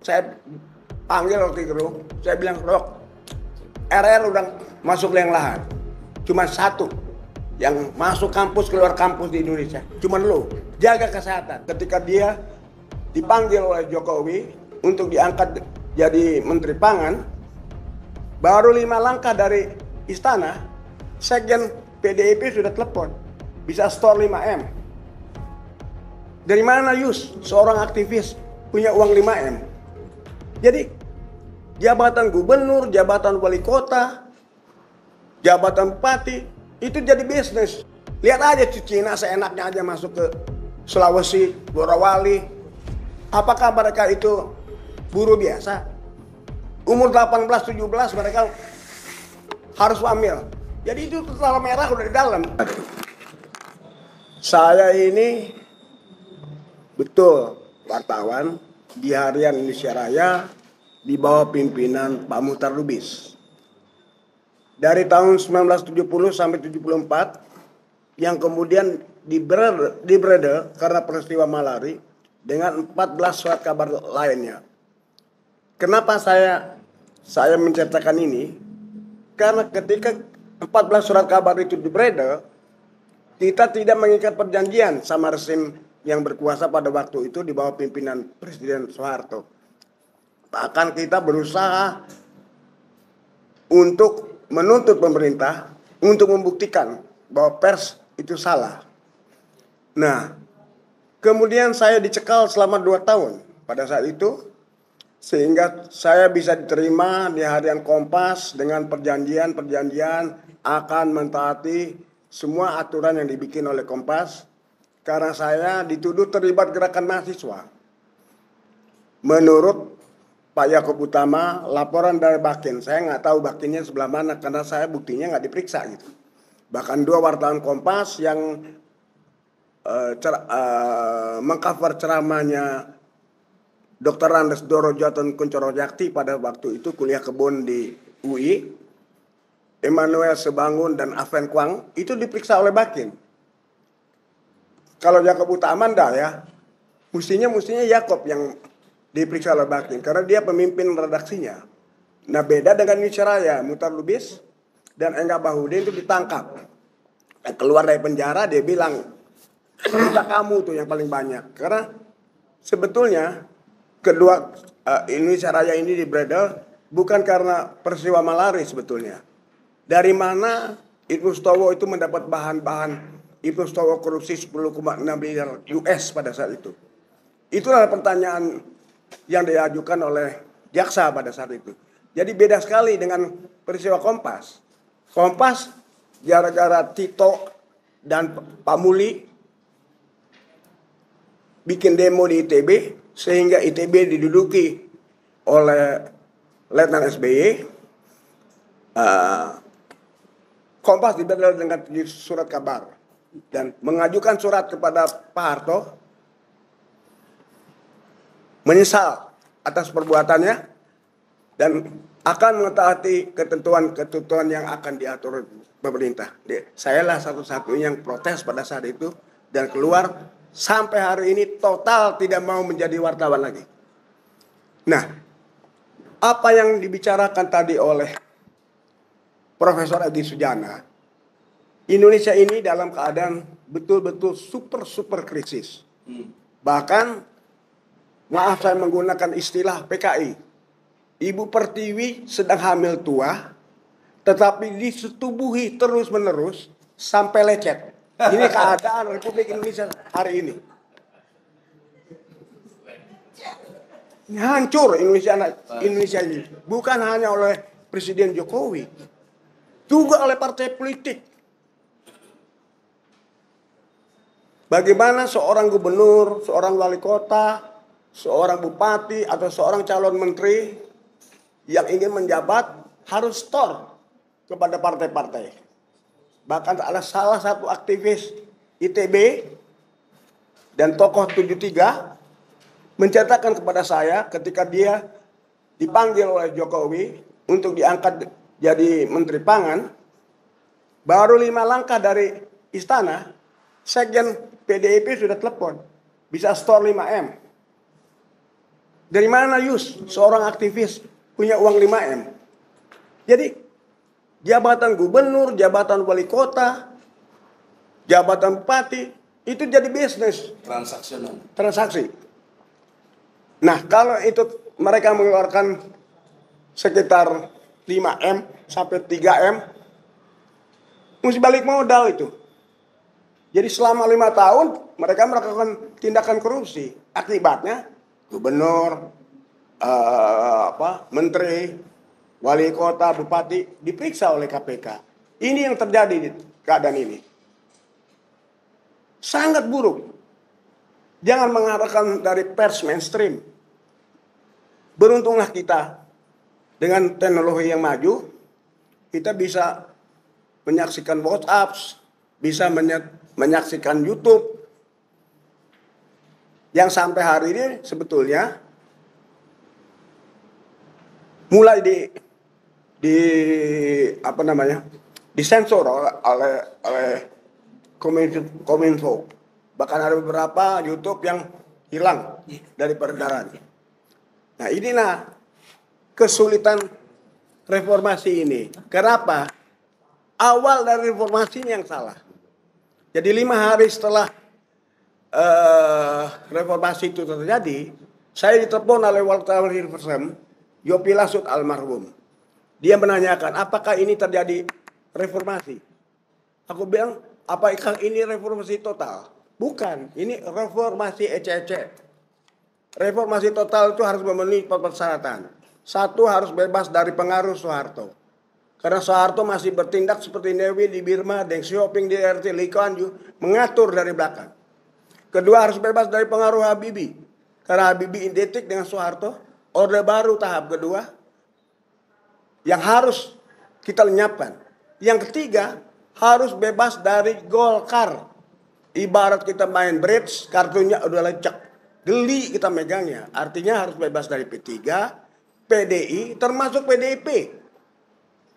Saya panggil waktu itu, saya bilang, Rok, RR udah masuk liang lahat. Cuma satu yang masuk kampus, keluar kampus di Indonesia. Cuma lo, jaga kesehatan. Ketika dia dipanggil oleh Jokowi untuk diangkat jadi Menteri Pangan, baru 5 langkah dari istana, Sekjen PDIP sudah telepon. Bisa store 5M. Dari mana Yus, seorang aktivis, punya uang 5M? Jadi, jabatan gubernur, jabatan wali kota, jabatan bupati, itu jadi bisnis. Lihat aja Cina seenaknya aja masuk ke Sulawesi, Borawali. Apakah mereka itu buruh biasa? Umur 18-17 mereka harus hamil. Jadi itu tentara merah udah di dalam. Saya ini betul wartawan di Harian Indonesia Raya di bawah pimpinan Pak Muhtar Lubis. Dari tahun 1970 sampai 74 yang kemudian dibredel karena peristiwa Malari dengan 14 surat kabar lainnya. Kenapa saya menceritakan ini? Karena ketika 14 surat kabar itu dibredel, kita tidak mengikat perjanjian sama rezim yang berkuasa pada waktu itu di bawah pimpinan Presiden Soeharto. Bahkan kita berusaha untuk menuntut pemerintah untuk membuktikan bahwa pers itu salah. Nah, kemudian saya dicekal selama 2 tahun pada saat itu, sehingga saya bisa diterima di Harian Kompas dengan perjanjian akan mentaati semua aturan yang dibikin oleh Kompas. Karena saya dituduh terlibat gerakan mahasiswa. Menurut Pak Yaakob Utama, laporan dari Bakin, saya nggak tahu Bakinnya sebelah mana karena saya buktinya nggak diperiksa gitu. Bahkan 2 wartawan Kompas yang mengcover ceramahnya Dr. Andes Doro Joton Kuncoro Jakti pada waktu itu kuliah kebun di UI, Emmanuel Sebangun dan Aven Kwang, itu diperiksa oleh Bakin. Kalau Yaakob Utama enggak ya, mestinya Yaakob yang diperiksa oleh Bakin karena dia pemimpin redaksinya. Nah, beda dengan Indonesia Raya, Muhtar Lubis dan Enggak Bahudin itu ditangkap. Dan keluar dari penjara dia bilang, "Kita kamu tuh yang paling banyak." Karena sebetulnya kedua Indonesia Raya ini dibredel bukan karena peristiwa Malari sebetulnya. Dari mana Ibnu Sutowo itu mendapat bahan-bahan Ibnu Sutowo korupsi 10,6 miliar US pada saat itu. Itulah pertanyaan yang diajukan oleh jaksa pada saat itu. Jadi beda sekali dengan peristiwa Kompas. Kompas gara-gara Tito dan Pak Muli bikin demo di ITB sehingga ITB diduduki oleh Letnan SBY. Kompas dibedel dengan surat kabar dan mengajukan surat kepada Pak Harto menyesal atas perbuatannya dan akan mentaati ketentuan yang akan diatur pemerintah. Sayalah satu-satunya yang protes pada saat itu dan keluar sampai hari ini total tidak mau menjadi wartawan lagi. Nah, apa yang dibicarakan tadi oleh Profesor Edi Sujana, Indonesia ini dalam keadaan betul-betul super krisis. Bahkan, maaf saya menggunakan istilah PKI, Ibu Pertiwi sedang hamil tua, tetapi disetubuhi terus-menerus sampai lecet. Ini keadaan Republik Indonesia hari ini. Hancur Indonesia ini. Bukan hanya oleh Presiden Jokowi, juga oleh partai politik. Bagaimana seorang gubernur, seorang wali kota, seorang bupati, atau seorang calon menteri yang ingin menjabat harus store kepada partai-partai. Bahkan ada salah satu aktivis ITB dan tokoh 73 menceritakan kepada saya ketika dia dipanggil oleh Jokowi untuk diangkat jadi Menteri Pangan, baru 5 langkah dari istana, Sekjen PDIP sudah telepon, bisa store 5M. Dari mana Yus, seorang aktivis punya uang 5M? Jadi jabatan gubernur, jabatan wali kota, jabatan bupati itu jadi bisnis. Transaksional. Transaksi. Nah kalau itu mereka mengeluarkan sekitar 5M sampai 3M, mesti balik modal itu. Jadi selama 5 tahun mereka melakukan tindakan korupsi. Akibatnya gubernur, menteri, wali kota, bupati diperiksa oleh KPK. Ini yang terjadi di keadaan ini. Sangat buruk. Jangan mengharapkan dari pers mainstream. Beruntunglah kita dengan teknologi yang maju, kita bisa menyaksikan WhatsApp, bisa menyaksikan YouTube. Yang sampai hari ini sebetulnya mulai disensor oleh Kominfo. Bahkan ada beberapa YouTube yang hilang dari peredaran. Nah inilah kesulitan reformasi ini. Kenapa? Awal dari reformasinya yang salah. Jadi 5 hari setelah reformasi itu terjadi, saya ditelepon oleh wartawan Universum, Yopi Lasut almarhum. Dia menanyakan, apakah ini terjadi reformasi? Aku bilang, apakah ini reformasi total? Bukan, ini reformasi ece-ece. Reformasi total itu harus memenuhi persyaratan. 1, harus bebas dari pengaruh Soeharto. Karena Soeharto masih bertindak seperti Newi di Birma, Deng Xiaoping di RT, Lee Kuan Yew, mengatur dari belakang. Kedua, harus bebas dari pengaruh Habibie. Karena Habibie identik dengan Soeharto. Orde Baru tahap kedua yang harus kita lenyapkan. Yang ketiga, harus bebas dari Golkar. Ibarat kita main bridge, kartunya udah lecek. Geli kita megangnya. Artinya harus bebas dari P3, PDI, termasuk PDIP.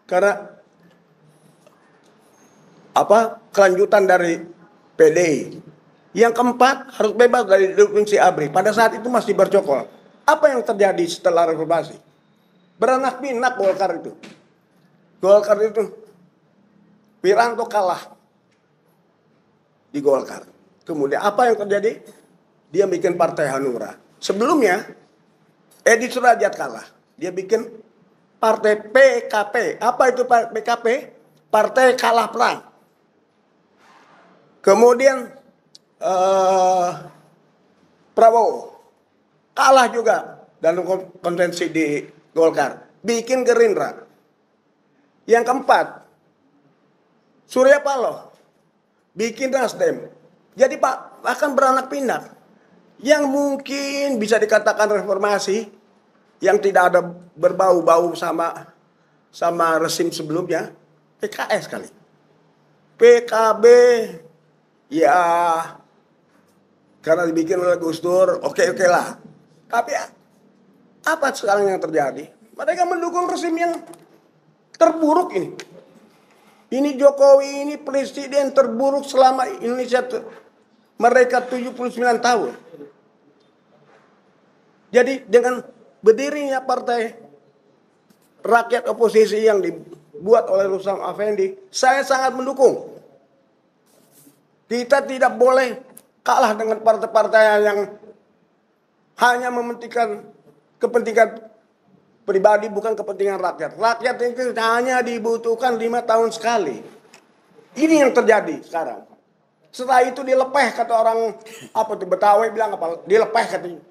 Karena kelanjutan dari PDI. Yang keempat, harus bebas dari fungsi ABRI. Pada saat itu masih bercokol. Apa yang terjadi setelah reformasi? Beranak pinak Golkar itu. Golkar itu, Wiranto kalah di Golkar. Kemudian apa yang terjadi? Dia bikin Partai Hanura. Sebelumnya, Edi Sudrajat kalah. Dia bikin Partai PKP. Apa itu PKP? Partai Kalah Perang. Kemudian Prabowo kalah juga dalam konvensi di Golkar. Bikin Gerindra. Yang keempat, Surya Paloh bikin Nasdem. Jadi Pak akan beranak pinak. Yang mungkin bisa dikatakan reformasi yang tidak ada berbau-bau sama rezim sebelumnya, PKS kali. PKB ya karena dibikin oleh Gus Dur, oke lah. Tapi apa sekarang yang terjadi? Mereka mendukung rezim yang terburuk ini. Ini Jokowi ini presiden terburuk selama Indonesia mereka 79 tahun. Jadi dengan berdirinya partai rakyat oposisi yang dibuat oleh Rustam Effendi, saya sangat mendukung. Kita tidak boleh kalah dengan partai-partai yang hanya mementingkan kepentingan pribadi, bukan kepentingan rakyat. Rakyat itu hanya dibutuhkan 5 tahun sekali. Ini yang terjadi sekarang. Setelah itu dilepeh, kata orang Betawi bilang dilepeh katanya.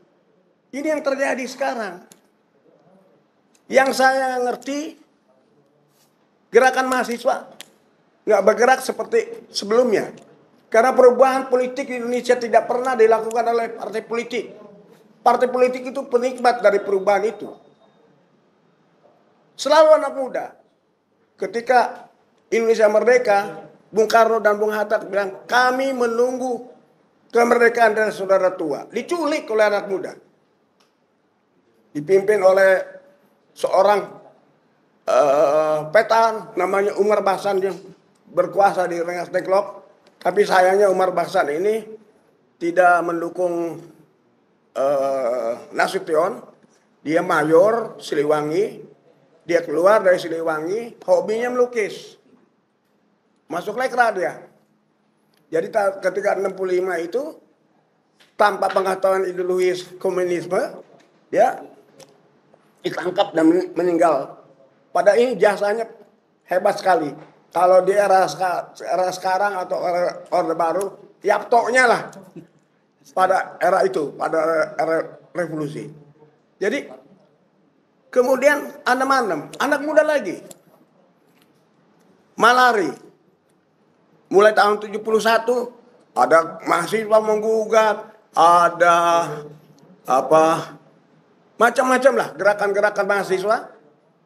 Ini yang terjadi sekarang. Yang saya ngerti, gerakan mahasiswa nggak bergerak seperti sebelumnya. Karena perubahan politik di Indonesia tidak pernah dilakukan oleh partai politik. Partai politik itu penikmat dari perubahan itu. Selalu anak muda. Ketika Indonesia merdeka, Bung Karno dan Bung Hatta bilang, kami menunggu kemerdekaan dari saudara tua. Diculik oleh anak muda. Dipimpin oleh seorang petan namanya Umar Bahsan yang berkuasa di Rengas Dengklok. Tapi sayangnya Umar Bahsan ini tidak mendukung Nasution, Dia mayor Siliwangi, dia keluar dari Siliwangi, hobinya melukis. Masuk lekra dia. Jadi ketika 65 itu, tanpa pengetahuan ideologis komunisme, dia ditangkap dan meninggal. Pada ini jasanya hebat sekali. Kalau di era sekarang atau Orde Baru, tiap toknya lah pada era itu, pada era revolusi. Jadi kemudian anak muda lagi, Malari, mulai tahun 71 ada mahasiswa menggugat, ada macam-macam lah gerakan-gerakan mahasiswa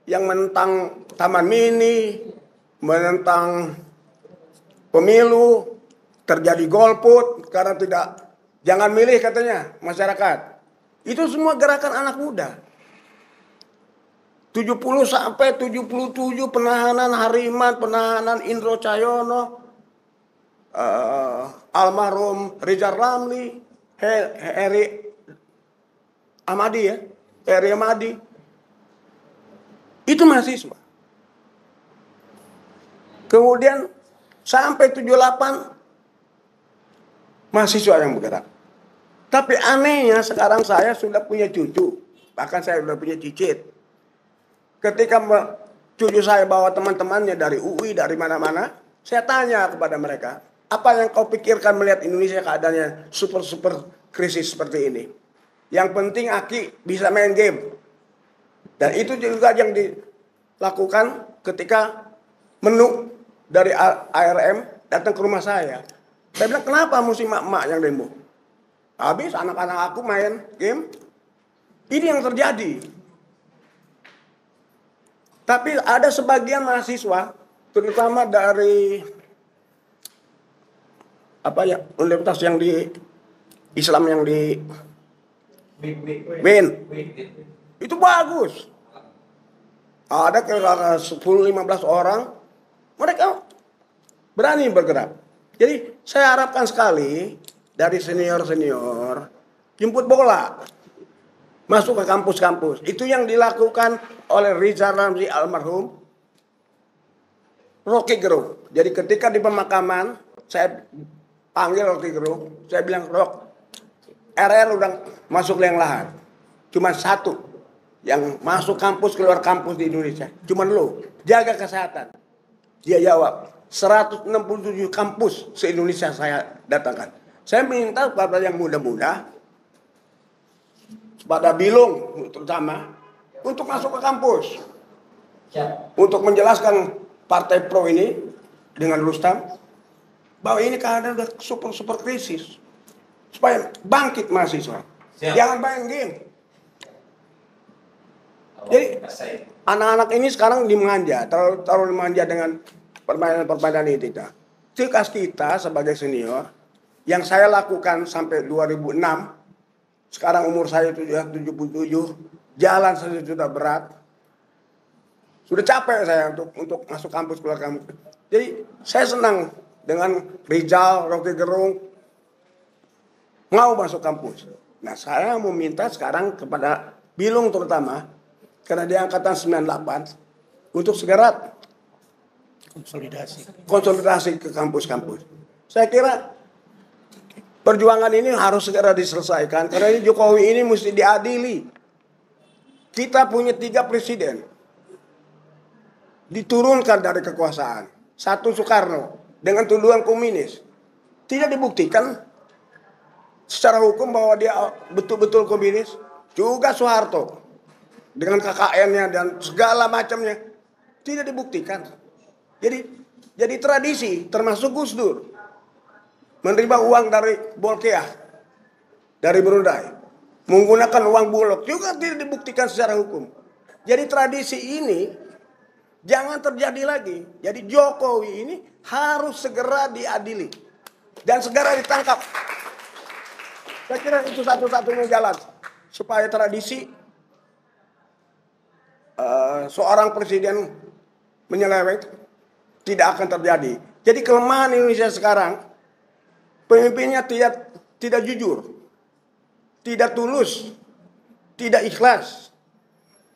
yang menentang Taman Mini, menentang pemilu, terjadi golput karena jangan milih katanya masyarakat. Itu semua gerakan anak muda. 70 sampai 77 penahanan Hariman, penahanan Indro Cayono, almarhum Rizal Ramli, Heri Amadi ya, Heri Amadi. Itu mahasiswa. Kemudian sampai 78 mahasiswa yang bergerak. Tapi anehnya sekarang saya sudah punya cucu, bahkan saya sudah punya cicit. Ketika cucu saya bawa teman-temannya dari UI, dari mana-mana, saya tanya kepada mereka, apa yang kau pikirkan melihat Indonesia keadaannya super krisis seperti ini? Yang penting Aki bisa main game. Dan itu juga yang dilakukan ketika menu dari ARM datang ke rumah saya. Saya bilang, kenapa mesti emak-emak yang demo? Habis anak-anak aku main game. Ini yang terjadi. Tapi ada sebagian mahasiswa, terutama dari universitas yang di Islam yang di Win. Itu bagus. Ada kira-kira 10-15 orang, mereka berani bergerak. Jadi saya harapkan sekali dari senior-senior jemput bola, masuk ke kampus-kampus. Itu yang dilakukan oleh Rizal Ramli almarhum, Rocky Gerung. Jadi ketika di pemakaman, saya panggil Rocky Gerung, saya bilang, Rok, RR udah masuk liang lahat. Cuma satu yang masuk kampus, keluar kampus di Indonesia. Cuma lo, jaga kesehatan. Dia jawab, 167 kampus se-Indonesia saya datangkan. Saya minta kepada yang muda-muda, pada Bilung terutama, untuk masuk ke kampus. Untuk menjelaskan partai pro ini dengan Rustam, bahwa ini keadaan udah super krisis. Supaya bangkit mahasiswa. Jangan main game. Jadi anak-anak ini sekarang dimanja, terlalu dimanja dengan permainan-permainan ini. Tugas kita sebagai senior, yang saya lakukan sampai 2006, sekarang umur saya sudah 77, jalan saja sudah berat. Sudah capek saya untuk masuk kampus, keluar kampus. Jadi saya senang dengan Rizal, Rocky Gerung, mau masuk kampus. Nah saya mau minta sekarang kepada Bilung terutama, karena dia angkatan 98, untuk segera konsolidasi ke kampus-kampus. Saya kira perjuangan ini harus segera diselesaikan, karena ini Jokowi ini mesti diadili. Kita punya 3 presiden, diturunkan dari kekuasaan. Satu Soekarno, dengan tuduhan komunis. Tidak dibuktikan secara hukum bahwa dia betul-betul komunis. Juga Soeharto dengan KKN-nya dan segala macamnya tidak dibuktikan. Jadi tradisi, termasuk Gus Dur menerima uang dari Bolkiah, dari Brunei, menggunakan uang bulog, juga tidak dibuktikan secara hukum. Jadi tradisi ini jangan terjadi lagi. Jadi Jokowi ini harus segera diadili dan segera ditangkap. Saya kira itu satu-satunya jalan supaya tradisi seorang presiden menyeleweng tidak akan terjadi. Jadi kelemahan Indonesia sekarang, pemimpinnya tidak jujur, tidak tulus, tidak ikhlas,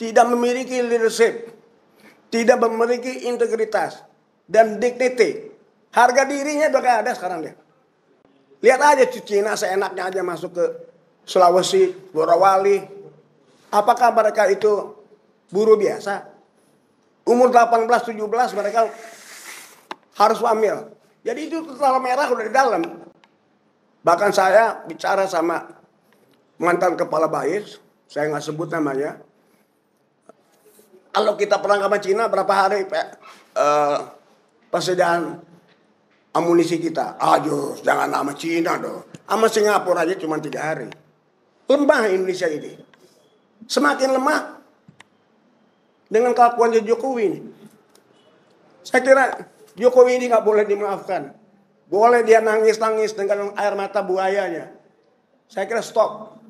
tidak memiliki leadership, tidak memiliki integritas dan dignity. Harga dirinya udah gak ada sekarang dia. Lihat aja Cina seenaknya aja masuk ke Sulawesi, Borawali. Apakah mereka itu buruh biasa? Umur 18-17 mereka harus hamil. Jadi itu tentara merah udah di dalam. Bahkan saya bicara sama mantan kepala BAIS, saya nggak sebut namanya. Kalau kita perang sama Cina berapa hari persediaan amunisi kita? Aduh, jangan sama Cina dong. Sama Singapura aja cuma 3 hari. Lemah Indonesia ini. Semakin lemah dengan kelakuan Jokowi ini. Saya kira Jokowi ini nggak boleh dimaafkan. Boleh dia nangis-nangis dengan air mata buayanya. Saya kira stop.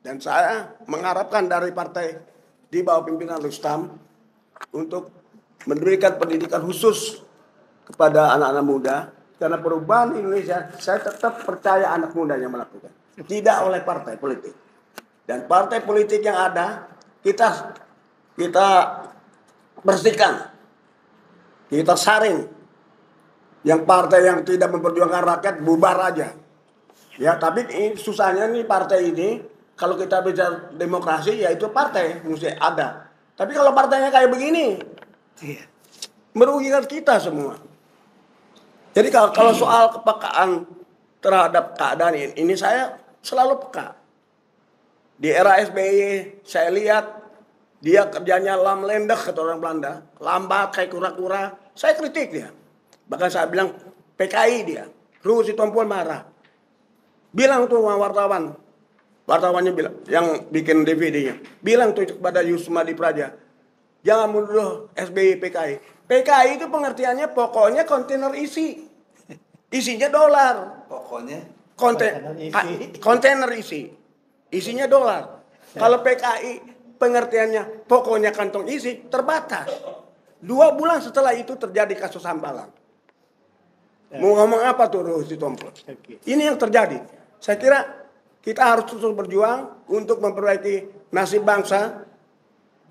Dan saya mengharapkan dari partai di bawah pimpinan Rustam untuk memberikan pendidikan khusus kepada anak-anak muda. Karena perubahan Indonesia, saya tetap percaya anak muda yang melakukan. Tidak oleh partai politik. Dan partai politik yang ada, kita bersihkan. Kita saring. Yang partai yang tidak memperjuangkan rakyat bubar aja. Ya, tapi susahnya nih partai ini, kalau kita bicara demokrasi, ya itu partai mesti ada. Tapi kalau partainya kayak begini, merugikan kita semua. Jadi kalau soal kepekaan terhadap keadaan ini saya selalu peka. Di era SBY saya lihat dia kerjanya lamlendig kata orang Belanda, lambat kayak kura-kura. Saya kritik dia. Bahkan saya bilang PKI dia. Ruh Sitompul marah. Bilang tuh sama wartawan. Wartawannya bilang, yang bikin DVD-nya. Bilang tuh kepada Yusma di Praja. Jangan menuduh SBY PKI. PKI itu pengertiannya pokoknya kontainer isi. Isinya dolar. Pokoknya kontainer isi. Isinya dolar. Kalau PKI pengertiannya pokoknya kantong isi terbatas. 2 bulan setelah itu terjadi kasus Hambalang. Mau ngomong apa tuh Ruh Sitompul? Ini yang terjadi. Saya kira kita harus terus berjuang untuk memperbaiki nasib bangsa.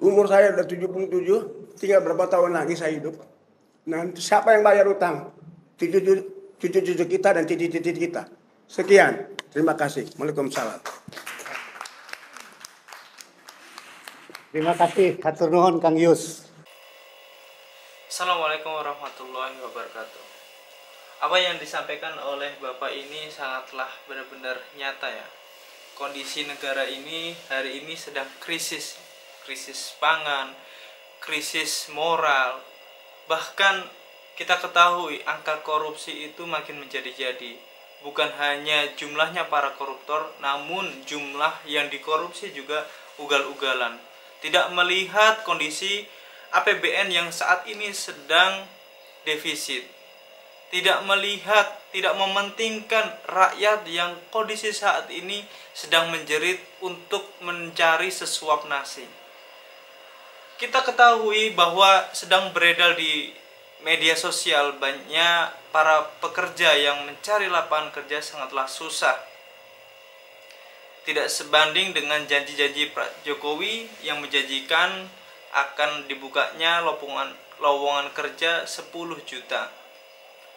Umur saya udah 77, tinggal berapa tahun lagi saya hidup. Nanti siapa yang bayar utang? Cucu-cucu kita dan cici-cici kita. Sekian, terima kasih. Waalaikumsalam. Terima kasih, hatur nuhun Kang Yus. Assalamualaikum warahmatullahi wabarakatuh. Apa yang disampaikan oleh Bapak ini sangatlah benar-benar nyata ya. Kondisi negara ini hari ini sedang krisis. Krisis pangan, krisis moral. Bahkan kita ketahui angka korupsi itu makin menjadi-jadi. Bukan hanya jumlahnya para koruptor, namun jumlah yang dikorupsi juga ugal-ugalan. Tidak melihat kondisi APBN yang saat ini sedang defisit. Tidak melihat, tidak mementingkan rakyat yang kondisi saat ini sedang menjerit untuk mencari sesuap nasi. Kita ketahui bahwa sedang beredar di media sosial banyak para pekerja yang mencari lapangan kerja sangatlah susah. Tidak sebanding dengan janji-janji Pak Jokowi yang menjanjikan akan dibukanya lowongan kerja 10 juta.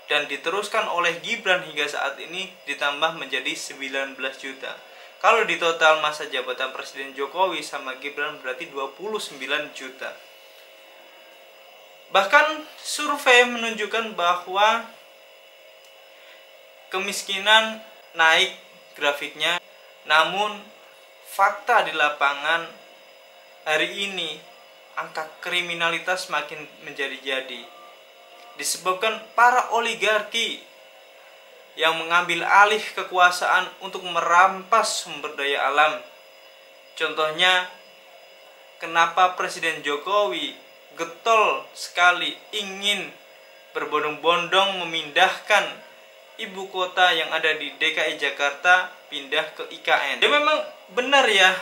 Dan diteruskan oleh Gibran hingga saat ini ditambah menjadi 19 juta. Kalau di total masa jabatan Presiden Jokowi sama Gibran berarti 29 juta. Bahkan survei menunjukkan bahwa kemiskinan naik grafiknya. Namun fakta di lapangan hari ini angka kriminalitas makin menjadi-jadi. Disebabkan para oligarki yang mengambil alih kekuasaan untuk merampas sumber daya alam. Contohnya, kenapa Presiden Jokowi getol sekali ingin berbondong-bondong memindahkan ibu kota yang ada di DKI Jakarta pindah ke IKN. Ya memang benar ya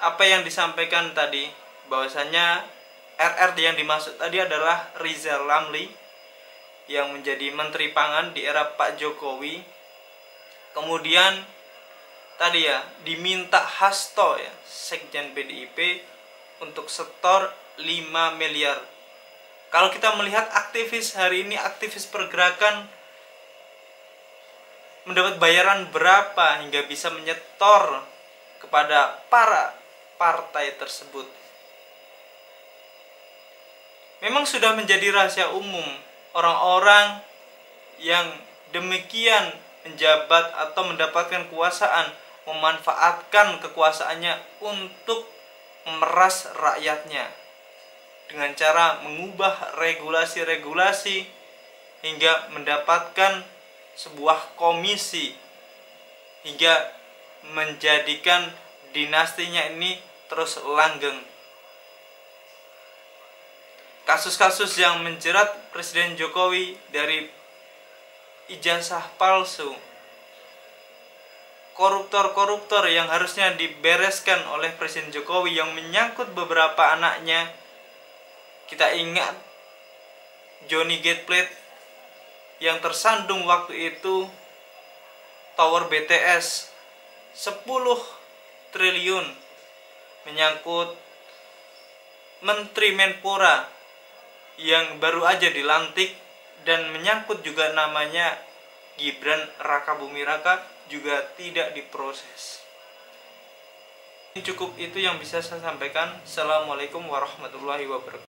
apa yang disampaikan tadi, bahwasanya RR yang dimaksud tadi adalah Rizal Ramli yang menjadi Menteri Pangan di era Pak Jokowi. Kemudian tadi ya diminta Hasto ya, Sekjen PDIP untuk setor 5 miliar. Kalau kita melihat aktivis hari ini, aktivis pergerakan mendapat bayaran berapa hingga bisa menyetor kepada para partai tersebut. Memang sudah menjadi rahasia umum, orang-orang yang demikian menjabat atau mendapatkan kekuasaan memanfaatkan kekuasaannya untuk memeras rakyatnya dengan cara mengubah regulasi-regulasi hingga mendapatkan sebuah komisi hingga menjadikan dinastinya ini terus langgeng. Kasus-kasus yang menjerat Presiden Jokowi dari ijazah palsu, koruptor-koruptor yang harusnya dibereskan oleh Presiden Jokowi yang menyangkut beberapa anaknya. Kita ingat Johnny Get Plate yang tersandung waktu itu tower BTS 10 triliun, menyangkut Menteri Menpora yang baru aja dilantik, dan menyangkut juga namanya Gibran Rakabuming Raka juga tidak diproses. Cukup itu yang bisa saya sampaikan. Assalamualaikum warahmatullahi wabarakatuh.